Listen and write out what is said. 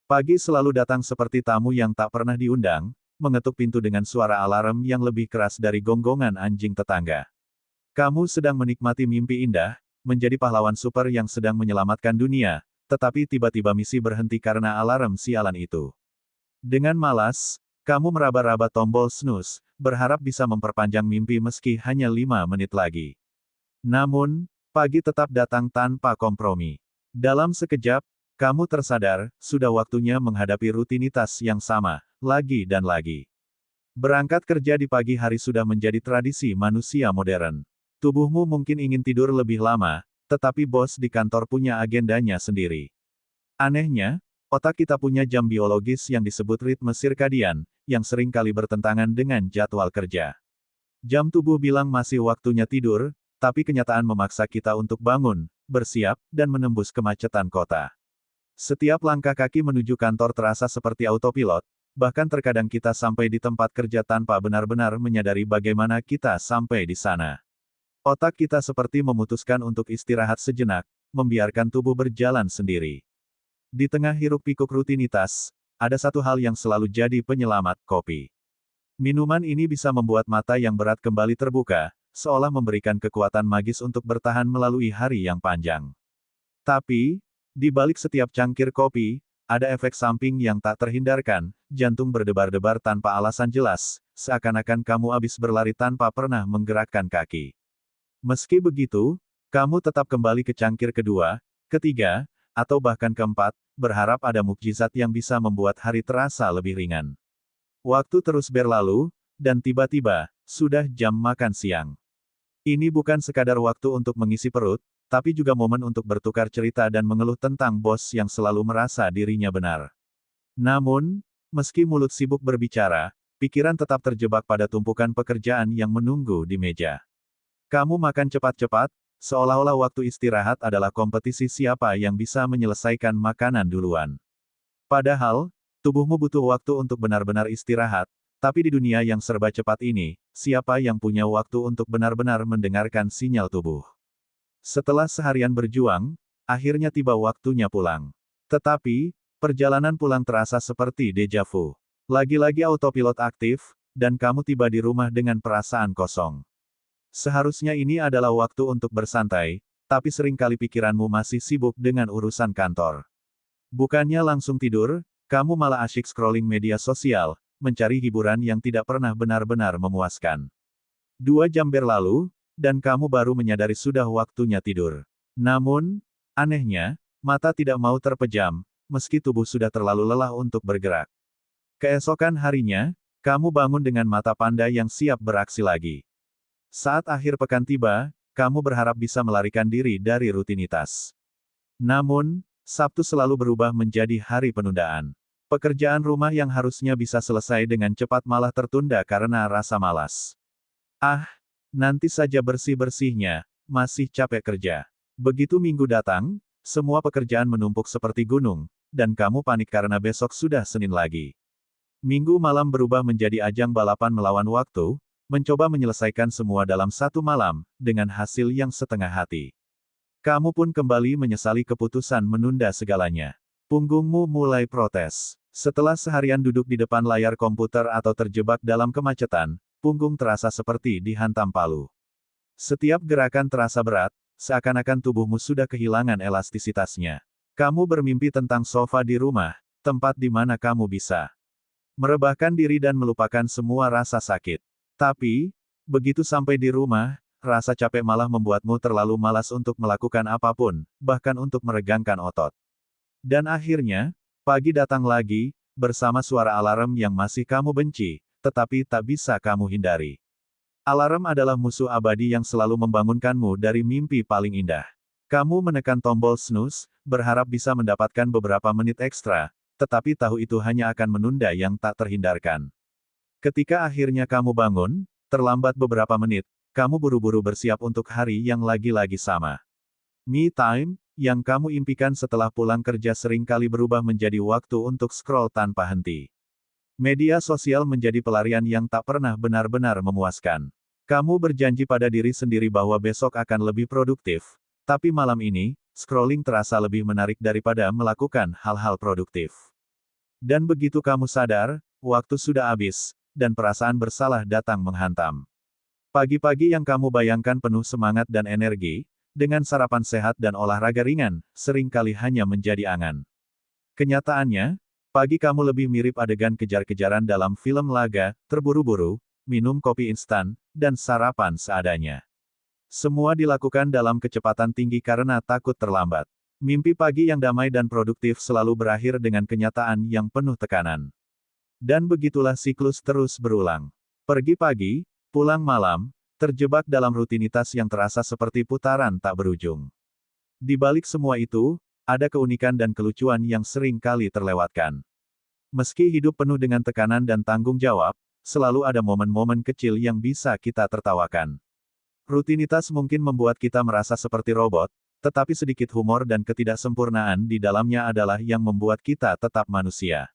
Pagi selalu datang seperti tamu yang tak pernah diundang, mengetuk pintu dengan suara alarm yang lebih keras dari gonggongan anjing tetangga. Kamu sedang menikmati mimpi indah, menjadi pahlawan super yang sedang menyelamatkan dunia, tetapi tiba-tiba misi berhenti karena alarm sialan itu. Dengan malas, kamu meraba-raba tombol snooze, berharap bisa memperpanjang mimpi meski hanya 5 menit lagi. Namun, pagi tetap datang tanpa kompromi. Dalam sekejap, kamu tersadar, sudah waktunya menghadapi rutinitas yang sama, lagi dan lagi. Berangkat kerja di pagi hari sudah menjadi tradisi manusia modern. Tubuhmu mungkin ingin tidur lebih lama, tetapi bos di kantor punya agendanya sendiri. Anehnya, otak kita punya jam biologis yang disebut ritme sirkadian, yang sering kali bertentangan dengan jadwal kerja. Jam tubuh bilang masih waktunya tidur, tapi kenyataan memaksa kita untuk bangun, bersiap, dan menembus kemacetan kota. Setiap langkah kaki menuju kantor terasa seperti autopilot, bahkan terkadang kita sampai di tempat kerja tanpa benar-benar menyadari bagaimana kita sampai di sana. Otak kita seperti memutuskan untuk istirahat sejenak, membiarkan tubuh berjalan sendiri. Di tengah hiruk-pikuk rutinitas, ada satu hal yang selalu jadi penyelamat, kopi. Minuman ini bisa membuat mata yang berat kembali terbuka, seolah memberikan kekuatan magis untuk bertahan melalui hari yang panjang. Tapi, di balik setiap cangkir kopi, ada efek samping yang tak terhindarkan, jantung berdebar-debar tanpa alasan jelas, seakan-akan kamu habis berlari tanpa pernah menggerakkan kaki. Meski begitu, kamu tetap kembali ke cangkir kedua, ketiga, atau bahkan keempat, berharap ada mukjizat yang bisa membuat hari terasa lebih ringan. Waktu terus berlalu, dan tiba-tiba, sudah jam makan siang. Ini bukan sekadar waktu untuk mengisi perut, tapi juga momen untuk bertukar cerita dan mengeluh tentang bos yang selalu merasa dirinya benar. Namun, meski mulut sibuk berbicara, pikiran tetap terjebak pada tumpukan pekerjaan yang menunggu di meja. Kamu makan cepat-cepat, seolah-olah waktu istirahat adalah kompetisi siapa yang bisa menyelesaikan makanan duluan. Padahal, tubuhmu butuh waktu untuk benar-benar istirahat, tapi di dunia yang serba cepat ini, siapa yang punya waktu untuk benar-benar mendengarkan sinyal tubuh? Setelah seharian berjuang, akhirnya tiba waktunya pulang. Tetapi, perjalanan pulang terasa seperti deja vu. Lagi-lagi autopilot aktif, dan kamu tiba di rumah dengan perasaan kosong. Seharusnya ini adalah waktu untuk bersantai, tapi seringkali pikiranmu masih sibuk dengan urusan kantor. Bukannya langsung tidur, kamu malah asyik scrolling media sosial, mencari hiburan yang tidak pernah benar-benar memuaskan. 2 jam berlalu, dan kamu baru menyadari sudah waktunya tidur. Namun, anehnya, mata tidak mau terpejam, meski tubuh sudah terlalu lelah untuk bergerak. Keesokan harinya, kamu bangun dengan mata panda yang siap beraksi lagi. Saat akhir pekan tiba, kamu berharap bisa melarikan diri dari rutinitas. Namun, Sabtu selalu berubah menjadi hari penundaan. Pekerjaan rumah yang harusnya bisa selesai dengan cepat malah tertunda karena rasa malas. Ah, nanti saja bersih-bersihnya, masih capek kerja. Begitu minggu datang, semua pekerjaan menumpuk seperti gunung, dan kamu panik karena besok sudah Senin lagi. Minggu malam berubah menjadi ajang balapan melawan waktu, mencoba menyelesaikan semua dalam satu malam, dengan hasil yang setengah hati. Kamu pun kembali menyesali keputusan menunda segalanya. Punggungmu mulai protes. Setelah seharian duduk di depan layar komputer atau terjebak dalam kemacetan, punggung terasa seperti dihantam palu. Setiap gerakan terasa berat, seakan-akan tubuhmu sudah kehilangan elastisitasnya. Kamu bermimpi tentang sofa di rumah, tempat di mana kamu bisa merebahkan diri dan melupakan semua rasa sakit. Tapi, begitu sampai di rumah, rasa capek malah membuatmu terlalu malas untuk melakukan apapun, bahkan untuk meregangkan otot. Dan akhirnya, pagi datang lagi, bersama suara alarm yang masih kamu benci, tetapi tak bisa kamu hindari. Alarm adalah musuh abadi yang selalu membangunkanmu dari mimpi paling indah. Kamu menekan tombol snooze, berharap bisa mendapatkan beberapa menit ekstra, tetapi tahu itu hanya akan menunda yang tak terhindarkan. Ketika akhirnya kamu bangun, terlambat beberapa menit, kamu buru-buru bersiap untuk hari yang lagi-lagi sama. Me time, yang kamu impikan setelah pulang kerja seringkali berubah menjadi waktu untuk scroll tanpa henti. Media sosial menjadi pelarian yang tak pernah benar-benar memuaskan. Kamu berjanji pada diri sendiri bahwa besok akan lebih produktif, tapi malam ini, scrolling terasa lebih menarik daripada melakukan hal-hal produktif. Dan begitu kamu sadar, waktu sudah habis, dan perasaan bersalah datang menghantam. Pagi-pagi yang kamu bayangkan penuh semangat dan energi, dengan sarapan sehat dan olahraga ringan, seringkali hanya menjadi angan. Kenyataannya, pagi kamu lebih mirip adegan kejar-kejaran dalam film laga, terburu-buru, minum kopi instan, dan sarapan seadanya. Semua dilakukan dalam kecepatan tinggi karena takut terlambat. Mimpi pagi yang damai dan produktif selalu berakhir dengan kenyataan yang penuh tekanan. Dan begitulah siklus terus berulang. Pergi pagi, pulang malam, terjebak dalam rutinitas yang terasa seperti putaran tak berujung. Di balik semua itu, ada keunikan dan kelucuan yang sering kali terlewatkan. Meski hidup penuh dengan tekanan dan tanggung jawab, selalu ada momen-momen kecil yang bisa kita tertawakan. Rutinitas mungkin membuat kita merasa seperti robot, tetapi sedikit humor dan ketidaksempurnaan di dalamnya adalah yang membuat kita tetap manusia.